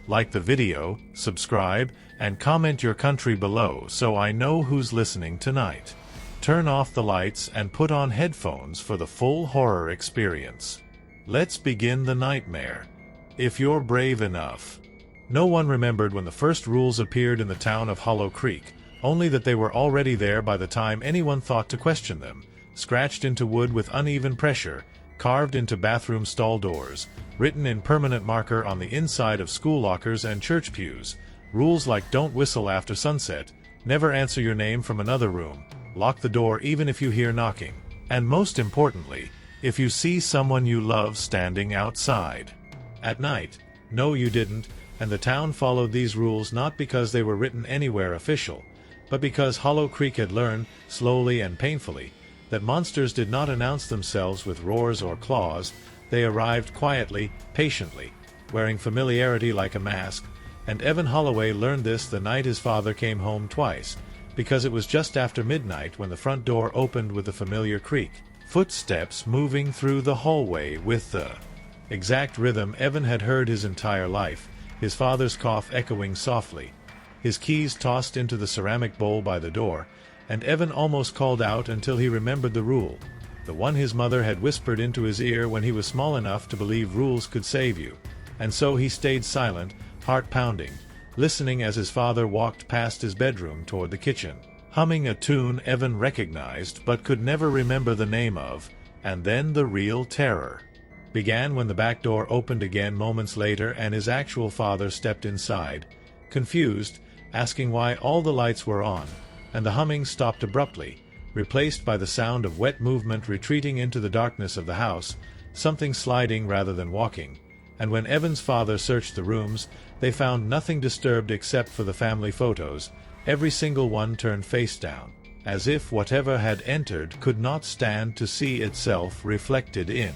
Like the video, subscribe, and comment your country below so I know who's listening tonight. Turn off the lights and put on headphones for the full horror experience. Let's begin the nightmare. If you're brave enough. No one remembered when the first rules appeared in the town of Hollow Creek, only that they were already there by the time anyone thought to question them, scratched into wood with uneven pressure, carved into bathroom stall doors, written in permanent marker on the inside of school lockers and church pews. Rules like don't whistle after sunset, never answer your name from another room, lock the door even if you hear knocking, and most importantly, if you see someone you love standing outside at night. No, you didn't, and the town followed these rules not because they were written anywhere official, but because Hollow Creek had learned, slowly and painfully, that monsters did not announce themselves with roars or claws. They arrived quietly, patiently, wearing familiarity like a mask, and Evan Holloway learned this the night his father came home twice, because it was just after midnight when the front door opened with the familiar creak, footsteps moving through the hallway with the exact rhythm Evan had heard his entire life, his father's cough echoing softly, his keys tossed into the ceramic bowl by the door, and Evan almost called out until he remembered the rule, the one his mother had whispered into his ear when he was small enough to believe rules could save you, and so he stayed silent, heart pounding, listening as his father walked past his bedroom toward the kitchen, humming a tune Evan recognized but could never remember the name of. And then the real terror began when the back door opened again moments later and his actual father stepped inside, confused, asking why all the lights were on, and the humming stopped abruptly, replaced by the sound of wet movement retreating into the darkness of the house, something sliding rather than walking. And when Evan's father searched the rooms, they found nothing disturbed except for the family photos, every single one turned face down, as if whatever had entered could not stand to see itself reflected in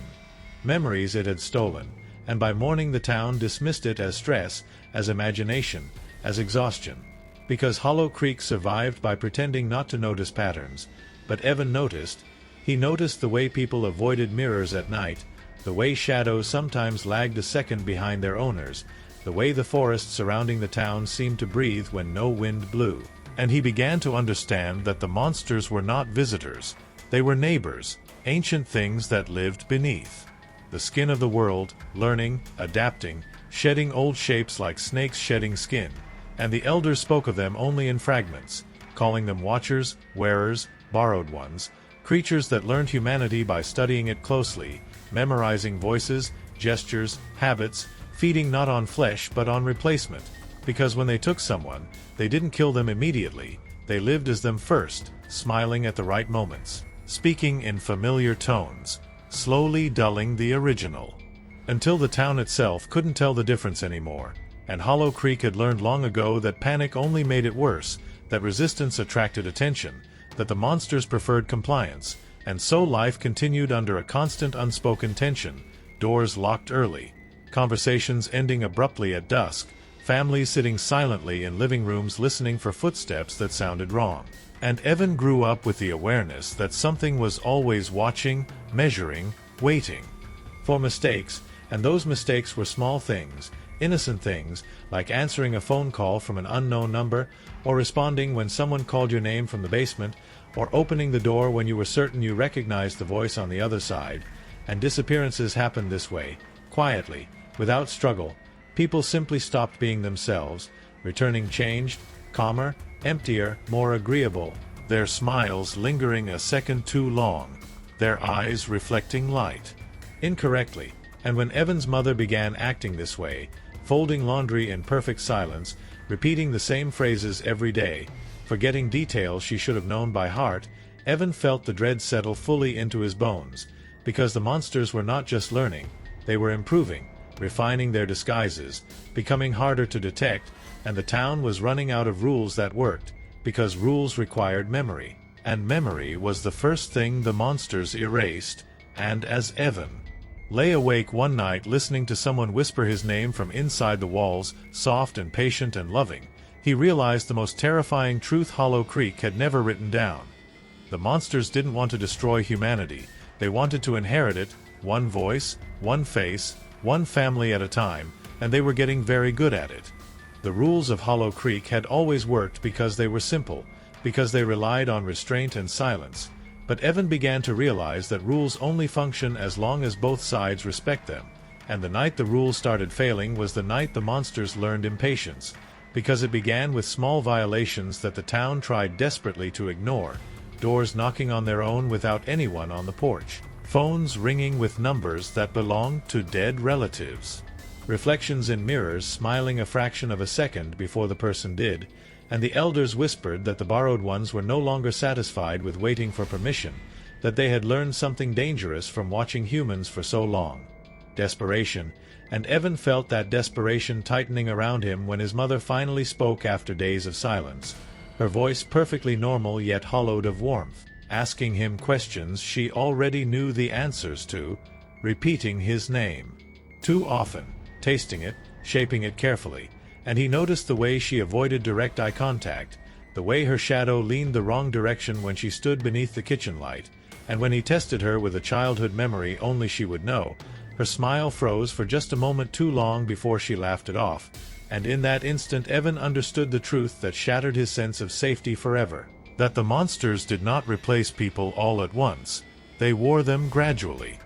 memories it had stolen, and by morning the town dismissed it as stress, as imagination, as exhaustion, because Hollow Creek survived by pretending not to notice patterns. But Evan noticed. He noticed the way people avoided mirrors at night, the way shadows sometimes lagged a second behind their owners, the way the forest surrounding the town seemed to breathe when no wind blew. And he began to understand that the monsters were not visitors, they were neighbors, ancient things that lived beneath the skin of the world, learning, adapting, shedding old shapes like snakes shedding skin, and the elders spoke of them only in fragments, calling them watchers, wearers, borrowed ones, creatures that learned humanity by studying it closely, memorizing voices, gestures, habits, feeding not on flesh but on replacement, because when they took someone, they didn't kill them immediately, they lived as them first, smiling at the right moments, speaking in familiar tones, slowly dulling the original, until the town itself couldn't tell the difference anymore. And Hollow Creek had learned long ago that panic only made it worse, that resistance attracted attention, that the monsters preferred compliance, and so life continued under a constant unspoken tension, doors locked early, conversations ending abruptly at dusk, families sitting silently in living rooms listening for footsteps that sounded wrong. And Evan grew up with the awareness that something was always watching, measuring, waiting for mistakes, and those mistakes were small things, innocent things, like answering a phone call from an unknown number, or responding when someone called your name from the basement, or opening the door when you were certain you recognized the voice on the other side. And disappearances happened this way, quietly, without struggle. People simply stopped being themselves, returning changed, calmer, emptier, more agreeable, their smiles lingering a second too long, their eyes reflecting light incorrectly. And when Evan's mother began acting this way, folding laundry in perfect silence, repeating the same phrases every day, forgetting details she should have known by heart, Evan felt the dread settle fully into his bones, because the monsters were not just learning, they were improving, refining their disguises, becoming harder to detect, and the town was running out of rules that worked, because rules required memory, and memory was the first thing the monsters erased. And as Evan lay awake one night listening to someone whisper his name from inside the walls, soft and patient and loving, he realized the most terrifying truth Hollow Creek had never written down. The monsters didn't want to destroy humanity, they wanted to inherit it, one voice, one face, one family at a time, and they were getting very good at it. The rules of Hollow Creek had always worked because they were simple, because they relied on restraint and silence, but Evan began to realize that rules only function as long as both sides respect them, and the night the rules started failing was the night the monsters learned impatience, because it began with small violations that the town tried desperately to ignore, doors knocking on their own without anyone on the porch, phones ringing with numbers that belonged to dead relatives, reflections in mirrors smiling a fraction of a second before the person did, and the elders whispered that the borrowed ones were no longer satisfied with waiting for permission, that they had learned something dangerous from watching humans for so long. Desperation, and Evan felt that desperation tightening around him when his mother finally spoke after days of silence, her voice perfectly normal yet hollowed of warmth, asking him questions she already knew the answers to, repeating his name too often, tasting it, shaping it carefully, and he noticed the way she avoided direct eye contact, the way her shadow leaned the wrong direction when she stood beneath the kitchen light, and when he tested her with a childhood memory only she would know, her smile froze for just a moment too long before she laughed it off, and in that instant Evan understood the truth that shattered his sense of safety forever, that the monsters did not replace people all at once, they wore them gradually,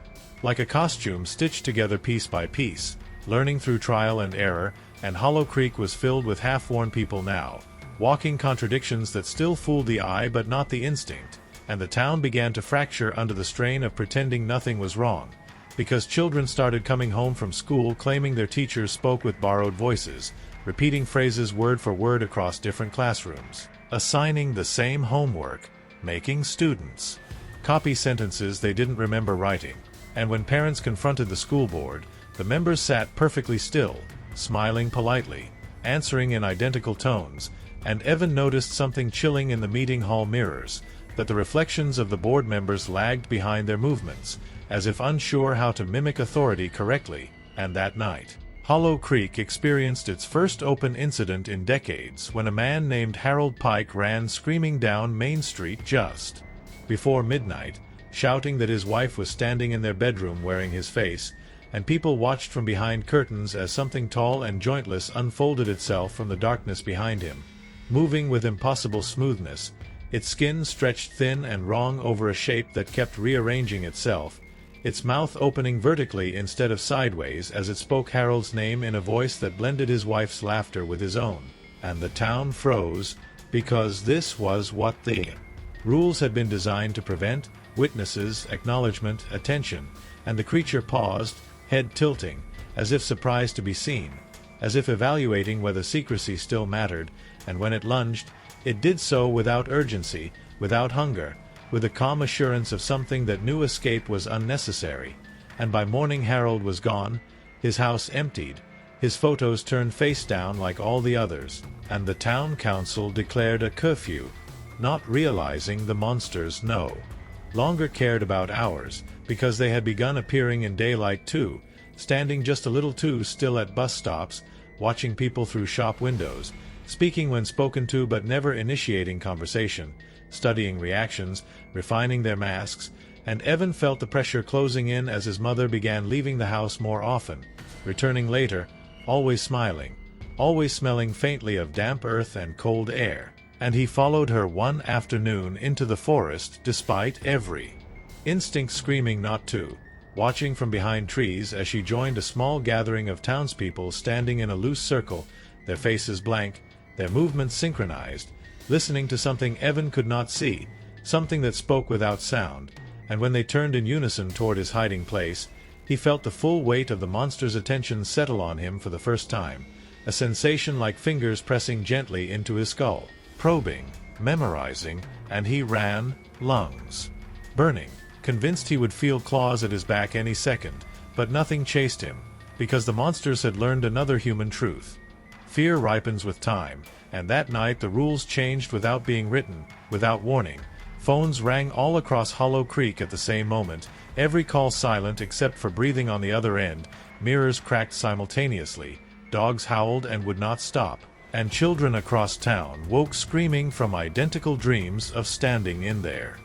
like a costume stitched together piece by piece, learning through trial and error, and Hollow Creek was filled with half-worn people now, walking contradictions that still fooled the eye but not the instinct, and the town began to fracture under the strain of pretending nothing was wrong, because children started coming home from school claiming their teachers spoke with borrowed voices, repeating phrases word for word across different classrooms, assigning the same homework, making students copy sentences they didn't remember writing, and when parents confronted the school board, the members sat perfectly still, smiling politely, answering in identical tones, and Evan noticed something chilling in the meeting hall mirrors, that the reflections of the board members lagged behind their movements, as if unsure how to mimic authority correctly, and that night, Hollow Creek experienced its first open incident in decades when a man named Harold Pike ran screaming down Main Street just before midnight, shouting that his wife was standing in their bedroom wearing his face, and people watched from behind curtains as something tall and jointless unfolded itself from the darkness behind him, moving with impossible smoothness, its skin stretched thin and wrong over a shape that kept rearranging itself, its mouth opening vertically instead of sideways as it spoke Harold's name in a voice that blended his wife's laughter with his own, and the town froze, because this was what the rules had been designed to prevent: witnesses, acknowledgement, attention, and the creature paused, head tilting, as if surprised to be seen, as if evaluating whether secrecy still mattered, and when it lunged, it did so without urgency, without hunger, with the calm assurance of something that knew escape was unnecessary, and by morning Harold was gone, his house emptied, his photos turned face down like all the others, and the town council declared a curfew, not realizing the monsters no longer cared about hours, because they had begun appearing in daylight too, standing just a little too still at bus stops, watching people through shop windows, speaking when spoken to but never initiating conversation, studying reactions, refining their masks, and Evan felt the pressure closing in as his mother began leaving the house more often, returning later, always smiling, always smelling faintly of damp earth and cold air, and he followed her one afternoon into the forest despite every instinct screaming not to, watching from behind trees as she joined a small gathering of townspeople standing in a loose circle, their faces blank, their movements synchronized, listening to something Evan could not see, something that spoke without sound, and when they turned in unison toward his hiding place, he felt the full weight of the monster's attention settle on him for the first time, a sensation like fingers pressing gently into his skull, probing, memorizing, and he ran, lungs burning, convinced he would feel claws at his back any second, but nothing chased him, because the monsters had learned another human truth. Fear ripens with time, and that night the rules changed without being written, without warning. Phones rang all across Hollow Creek at the same moment, every call silent except for breathing on the other end, mirrors cracked simultaneously, dogs howled and would not stop, and children across town woke screaming from identical dreams of standing in their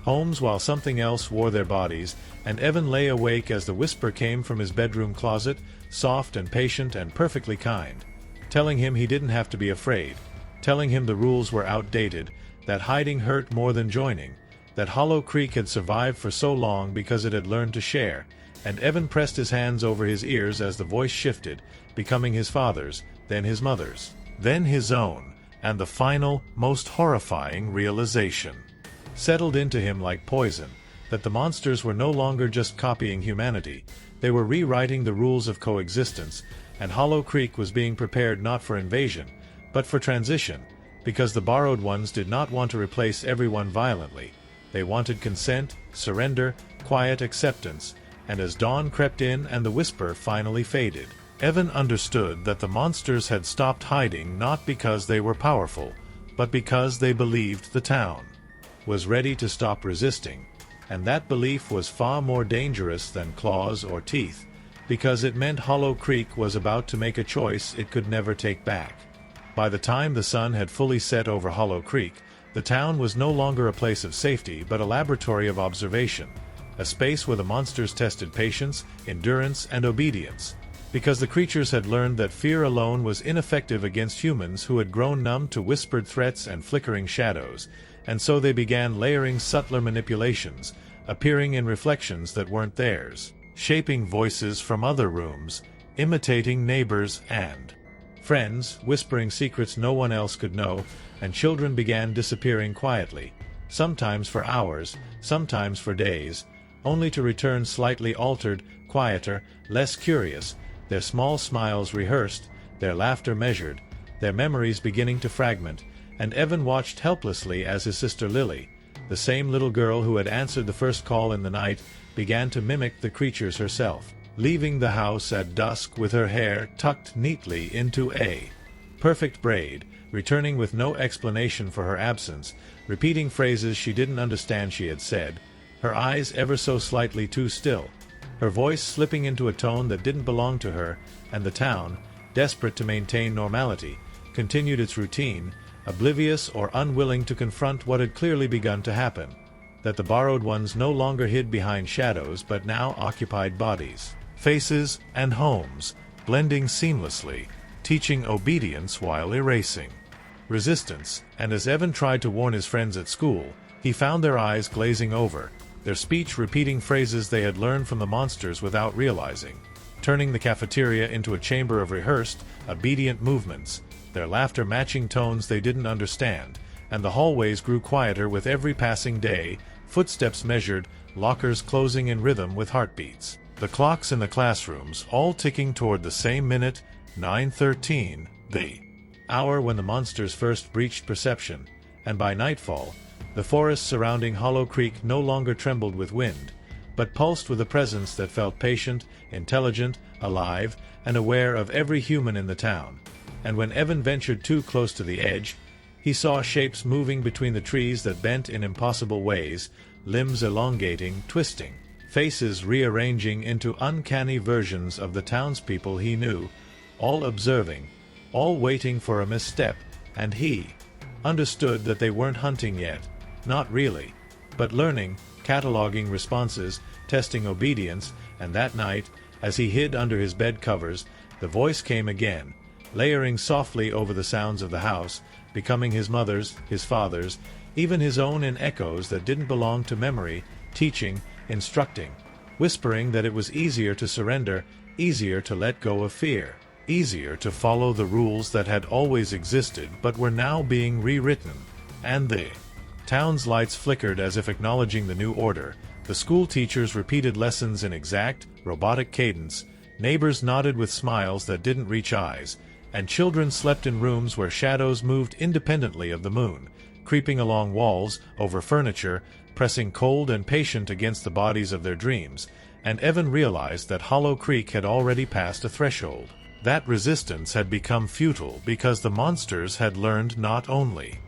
homes while something else wore their bodies, and Evan lay awake as the whisper came from his bedroom closet, soft and patient and perfectly kind, telling him he didn't have to be afraid, telling him the rules were outdated, that hiding hurt more than joining, that Hollow Creek had survived for so long because it had learned to share, and Evan pressed his hands over his ears as the voice shifted, becoming his father's, then his mother's, then his own, and the final, most horrifying realization settled into him like poison, that the monsters were no longer just copying humanity, they were rewriting the rules of coexistence, and Hollow Creek was being prepared not for invasion, but for transition, because the Borrowed Ones did not want to replace everyone violently. They wanted consent, surrender, quiet acceptance, and as dawn crept in and the whisper finally faded, Evan understood that the monsters had stopped hiding not because they were powerful, but because they believed the town was ready to stop resisting, and that belief was far more dangerous than claws or teeth, because it meant Hollow Creek was about to make a choice it could never take back. By the time the sun had fully set over Hollow Creek, the town was no longer a place of safety but a laboratory of observation, a space where the monsters tested patience, endurance, and obedience, because the creatures had learned that fear alone was ineffective against humans who had grown numb to whispered threats and flickering shadows, and so they began layering subtler manipulations, appearing in reflections that weren't theirs, shaping voices from other rooms, imitating neighbors and friends, whispering secrets no one else could know, and children began disappearing quietly, sometimes for hours, sometimes for days, only to return slightly altered, quieter, less curious, their small smiles rehearsed, their laughter measured, their memories beginning to fragment, and Evan watched helplessly as his sister Lily, the same little girl who had answered the first call in the night, began to mimic the creatures herself, leaving the house at dusk with her hair tucked neatly into a perfect braid, returning with no explanation for her absence, repeating phrases she didn't understand she had said, her eyes ever so slightly too still, her voice slipping into a tone that didn't belong to her, and the town, desperate to maintain normality, continued its routine, oblivious or unwilling to confront what had clearly begun to happen, that the Borrowed Ones no longer hid behind shadows but now occupied bodies, faces, and homes, blending seamlessly, teaching obedience while erasing resistance, and as Evan tried to warn his friends at school, he found their eyes glazing over, their speech repeating phrases they had learned from the monsters without realizing, turning the cafeteria into a chamber of rehearsed, obedient movements, their laughter matching tones they didn't understand, and the hallways grew quieter with every passing day, footsteps measured, lockers closing in rhythm with heartbeats, the clocks in the classrooms all ticking toward the same minute, 9:13, the hour when the monsters first breached perception, and by nightfall, the forest surrounding Hollow Creek no longer trembled with wind, but pulsed with a presence that felt patient, intelligent, alive, and aware of every human in the town. And when Evan ventured too close to the edge, he saw shapes moving between the trees that bent in impossible ways, limbs elongating, twisting, faces rearranging into uncanny versions of the townspeople he knew, all observing, all waiting for a misstep, and he understood that they weren't hunting yet, not really, but learning, cataloging responses, testing obedience, and that night, as he hid under his bed covers, the voice came again, layering softly over the sounds of the house, becoming his mother's, his father's, even his own in echoes that didn't belong to memory, teaching, instructing, whispering that it was easier to surrender, easier to let go of fear, easier to follow the rules that had always existed but were now being rewritten. And the town's lights flickered as if acknowledging the new order, the school teachers repeated lessons in exact, robotic cadence, neighbors nodded with smiles that didn't reach eyes, and children slept in rooms where shadows moved independently of the moon, creeping along walls, over furniture, pressing cold and patient against the bodies of their dreams, and Evan realized that Hollow Creek had already passed a threshold. That resistance had become futile because the monsters had learned not only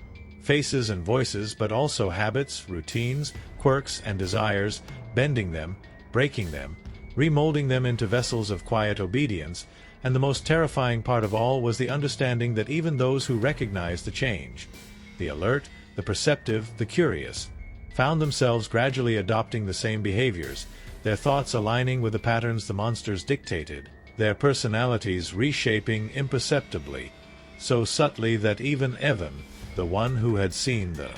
faces and voices but also habits, routines, quirks, and desires, bending them, breaking them, remolding them into vessels of quiet obedience, and the most terrifying part of all was the understanding that even those who recognized the change, the alert, the perceptive, the curious, found themselves gradually adopting the same behaviors, their thoughts aligning with the patterns the monsters dictated, their personalities reshaping imperceptibly, so subtly that even Evan, the one who had seen the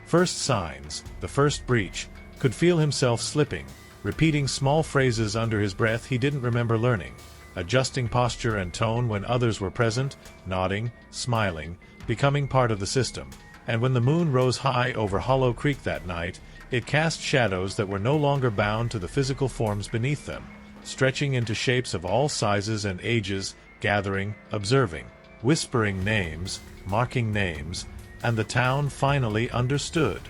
first signs, the first breach, could feel himself slipping, repeating small phrases under his breath he didn't remember learning, adjusting posture and tone when others were present, nodding, smiling, becoming part of the system. And when the moon rose high over Hollow Creek that night, it cast shadows that were no longer bound to the physical forms beneath them, stretching into shapes of all sizes and ages, gathering, observing, whispering names, marking names, and the town finally understood,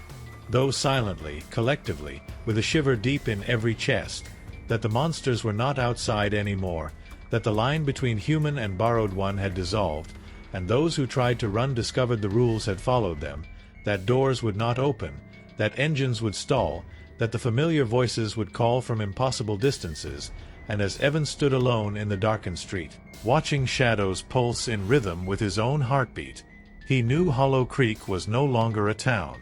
though silently, collectively, with a shiver deep in every chest, that the monsters were not outside anymore, that the line between human and borrowed one had dissolved, and those who tried to run discovered the rules had followed them, that doors would not open, that engines would stall, that the familiar voices would call from impossible distances. And as Evan stood alone in the darkened street, watching shadows pulse in rhythm with his own heartbeat, he knew Hollow Creek was no longer a town.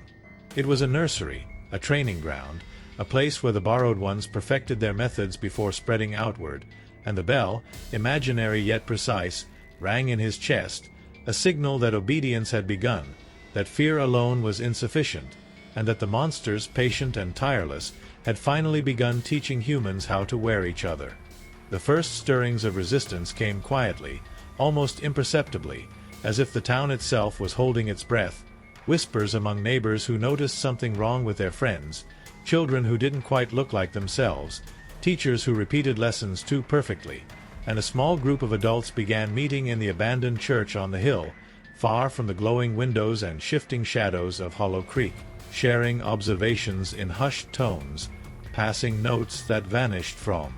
It was a nursery, a training ground, a place where the borrowed ones perfected their methods before spreading outward, and the bell, imaginary yet precise, rang in his chest, a signal that obedience had begun, that fear alone was insufficient, and that the monsters, patient and tireless, had finally begun teaching humans how to wear each other. The first stirrings of resistance came quietly, almost imperceptibly, as if the town itself was holding its breath, whispers among neighbors who noticed something wrong with their friends, children who didn't quite look like themselves, teachers who repeated lessons too perfectly, and a small group of adults began meeting in the abandoned church on the hill, far from the glowing windows and shifting shadows of Hollow Creek, sharing observations in hushed tones, passing notes that vanished from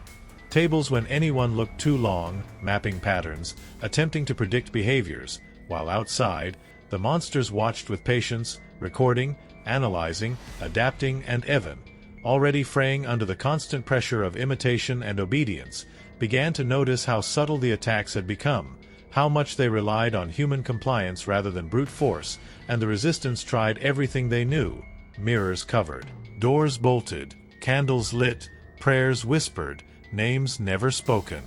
tables when anyone looked too long, mapping patterns, attempting to predict behaviors, while outside, the monsters watched with patience, recording, analyzing, adapting, and Evan, already fraying under the constant pressure of imitation and obedience, began to notice how subtle the attacks had become, how much they relied on human compliance rather than brute force, and the resistance tried everything they knew: mirrors covered, doors bolted, candles lit, prayers whispered, names never spoken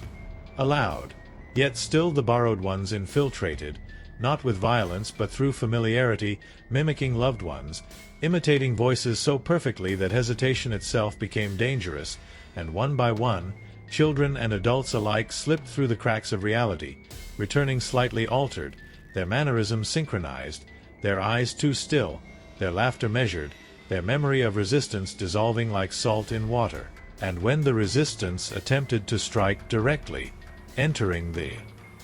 aloud. Yet still the borrowed ones infiltrated, not with violence but through familiarity, mimicking loved ones, imitating voices so perfectly that hesitation itself became dangerous, and one by one, children and adults alike slipped through the cracks of reality, returning slightly altered, their mannerisms synchronized, their eyes too still, their laughter measured, their memory of resistance dissolving like salt in water. And when the resistance attempted to strike directly, entering the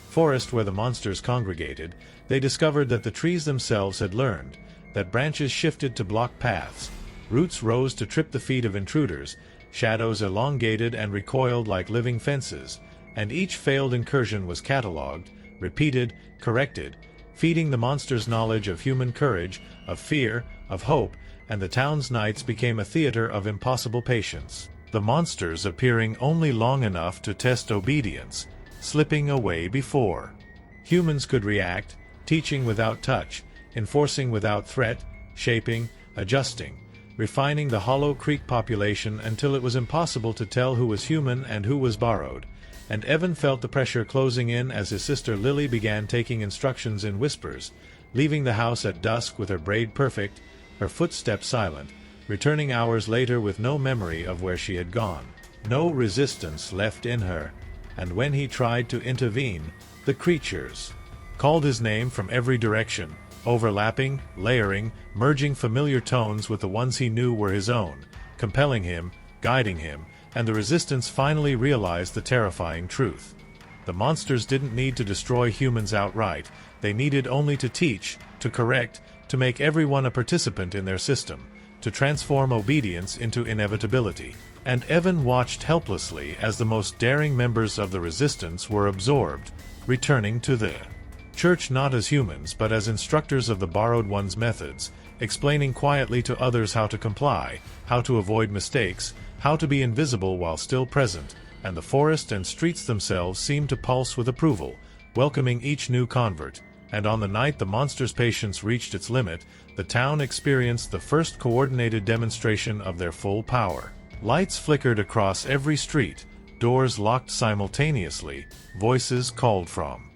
forest where the monsters congregated, they discovered that the trees themselves had learned, that branches shifted to block paths, roots rose to trip the feet of intruders, shadows elongated and recoiled like living fences, and each failed incursion was catalogued, repeated, corrected, feeding the monsters' knowledge of human courage, of fear, of hope, and the town's nights became a theater of impossible patience, the monsters appearing only long enough to test obedience, slipping away before humans could react, teaching without touch, enforcing without threat, shaping, adjusting, refining the Hollow Creek population until it was impossible to tell who was human and who was borrowed. And Evan felt the pressure closing in as his sister Lily began taking instructions in whispers, leaving the house at dusk with her braid perfect, her footsteps silent, returning hours later with no memory of where she had gone, no resistance left in her. And when he tried to intervene, the creatures called his name from every direction, overlapping, layering, merging familiar tones with the ones he knew were his own, compelling him, guiding him, and the resistance finally realized the terrifying truth. The monsters didn't need to destroy humans outright, they needed only to teach, to correct, to make everyone a participant in their system, to transform obedience into inevitability. And Evan watched helplessly as the most daring members of the resistance were absorbed, returning to the church not as humans but as instructors of the borrowed one's methods, explaining quietly to others how to comply, how to avoid mistakes, how to be invisible while still present, and the forest and streets themselves seemed to pulse with approval, welcoming each new convert. And on the night the monster's patience reached its limit, the town experienced the first coordinated demonstration of their full power. Lights flickered across every street, doors locked simultaneously, voices called from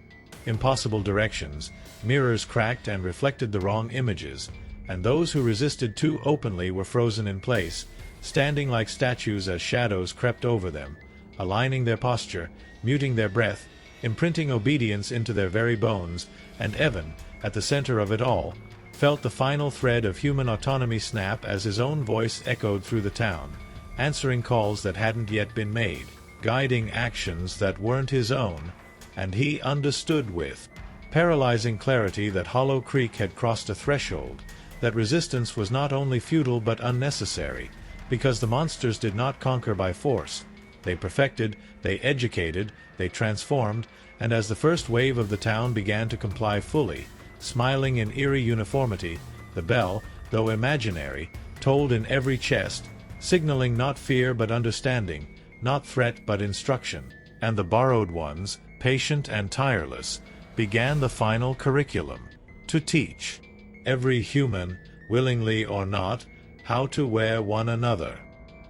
impossible directions, mirrors cracked and reflected the wrong images, and those who resisted too openly were frozen in place, standing like statues as shadows crept over them, aligning their posture, muting their breath, imprinting obedience into their very bones, and Evan, at the center of it all, felt the final thread of human autonomy snap as his own voice echoed through the town, answering calls that hadn't yet been made, guiding actions that weren't his own, and he understood with paralyzing clarity that Hollow Creek had crossed a threshold, that resistance was not only futile but unnecessary, because the monsters did not conquer by force. They perfected, they educated, they transformed, and as the first wave of the town began to comply fully, smiling in eerie uniformity, the bell, though imaginary, tolled in every chest, signaling not fear but understanding, not threat but instruction, and the borrowed ones, patient and tireless, began the final curriculum, to teach every human, willingly or not, how to wear one another.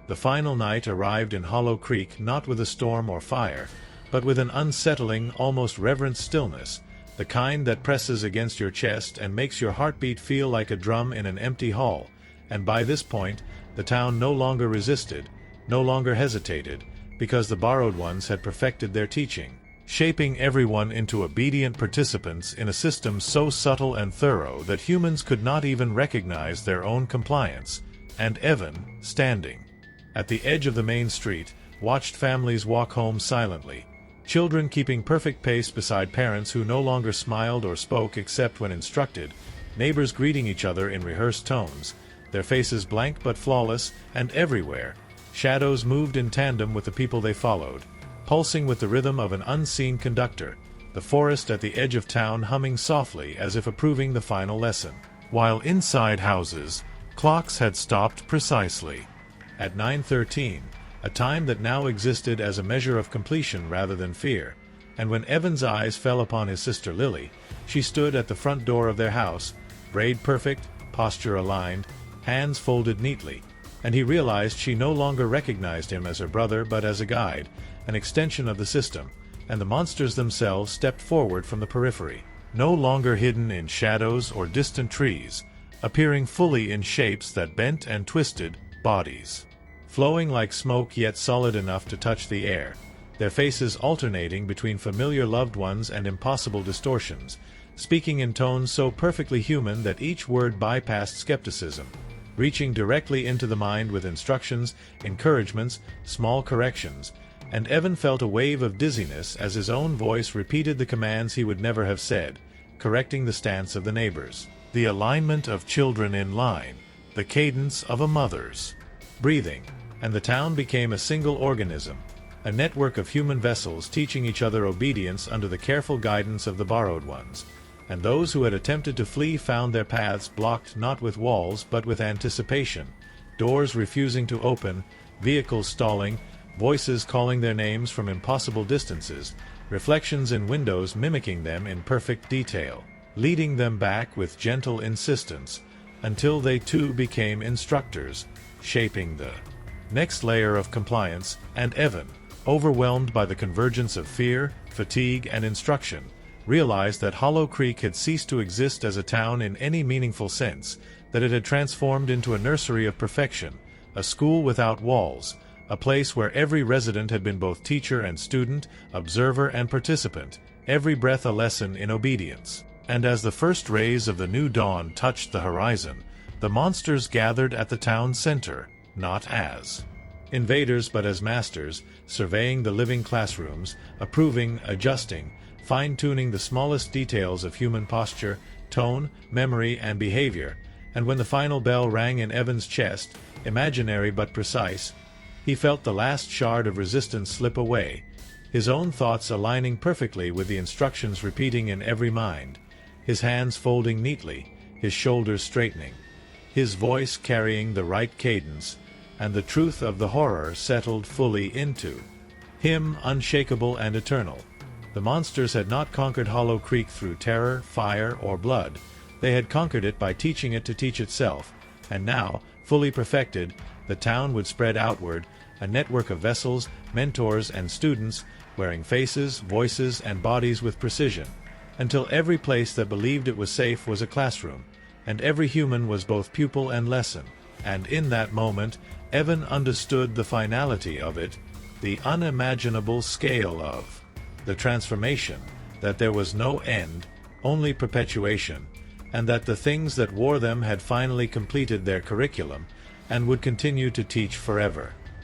The final night arrived in Hollow Creek not with a storm or fire, but with an unsettling, almost reverent stillness, the kind that presses against your chest and makes your heartbeat feel like a drum in an empty hall. And by this point, the town no longer resisted, no longer hesitated, because the borrowed ones had perfected their teaching, shaping everyone into obedient participants in a system so subtle and thorough that humans could not even recognize their own compliance. And Evan, standing at the edge of the main street, watched families walk home silently, children keeping perfect pace beside parents who no longer smiled or spoke except when instructed, neighbors greeting each other in rehearsed tones, their faces blank but flawless, and everywhere, shadows moved in tandem with the people they followed, pulsing with the rhythm of an unseen conductor, the forest at the edge of town humming softly as if approving the final lesson, while inside houses, clocks had stopped precisely at 9:13, a time that now existed as a measure of completion rather than fear, and when Evan's eyes fell upon his sister Lily, she stood at the front door of their house, braid perfect, posture aligned, hands folded neatly, and he realized she no longer recognized him as her brother but as a guide, an extension of the system, and the monsters themselves stepped forward from the periphery, no longer hidden in shadows or distant trees, appearing fully in shapes that bent and twisted, bodies flowing like smoke yet solid enough to touch the air, their faces alternating between familiar loved ones and impossible distortions, speaking in tones so perfectly human that each word bypassed skepticism, reaching directly into the mind with instructions, encouragements, small corrections, and Evan felt a wave of dizziness as his own voice repeated the commands he would never have said, correcting the stance of the neighbors, the alignment of children in line, the cadence of a mother's breathing, and the town became a single organism, a network of human vessels teaching each other obedience under the careful guidance of the borrowed ones, and those who had attempted to flee found their paths blocked not with walls but with anticipation, doors refusing to open, vehicles stalling, voices calling their names from impossible distances, reflections in windows mimicking them in perfect detail, leading them back with gentle insistence, until they too became instructors, shaping the next layer of compliance, and Evan, overwhelmed by the convergence of fear, fatigue, and instruction, realized that Hollow Creek had ceased to exist as a town in any meaningful sense, that it had transformed into a nursery of perfection, a school without walls, a place where every resident had been both teacher and student, observer and participant, every breath a lesson in obedience. And as the first rays of the new dawn touched the horizon, the monsters gathered at the town center, not as invaders but as masters, surveying the living classrooms, approving, adjusting, fine-tuning the smallest details of human posture, tone, memory, and behavior, and when the final bell rang in Evan's chest, imaginary but precise, he felt the last shard of resistance slip away, his own thoughts aligning perfectly with the instructions repeating in every mind, his hands folding neatly, his shoulders straightening, his voice carrying the right cadence, and the truth of the horror settled fully into him, unshakable and eternal. The monsters had not conquered Hollow Creek through terror, fire, or blood. They had conquered it by teaching it to teach itself, and now, fully perfected, the town would spread outward, a network of vessels, mentors, and students, wearing faces, voices, and bodies with precision, until every place that believed it was safe was a classroom, and every human was both pupil and lesson. And in that moment, Evan understood the finality of it, the unimaginable scale of the transformation, that there was no end, only perpetuation, and that the things that wore them had finally completed their curriculum and would continue to teach forever.